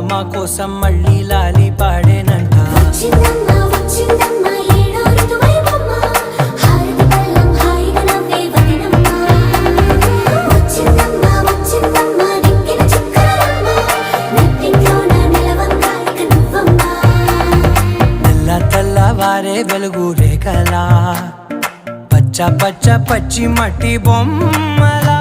భామ కోసం మళ్ళీ లాలి పాడేనంట. తెల్లవారే వెలుగు రేఖలా పచ్చ పచ్చ పచ్చి మట్టి బొమ్మలా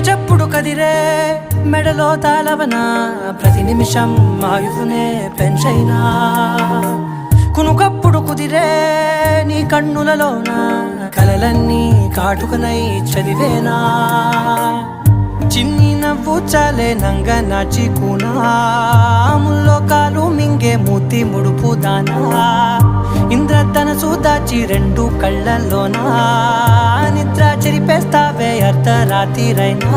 చెప్పుడు కదిరే మెడలో తాళవన ప్రతి నిమిషం ఆయుధునే పెంచైనా కునుకప్పుడు కుదిరే నీ కన్నులలోన కలలన్నీ కాటుకనై చదివేనా చిన్ని నవ్వు చాలే నంగ నాచి కూనాముల్లో కాలు మింగే మూతి ముడుపు దానా ఇంద్రధనసు దాచి రెండు కళ్ళల్లోనా నిద్ర చెరిపేస్తావే అర్ధరాత్రిరైనా.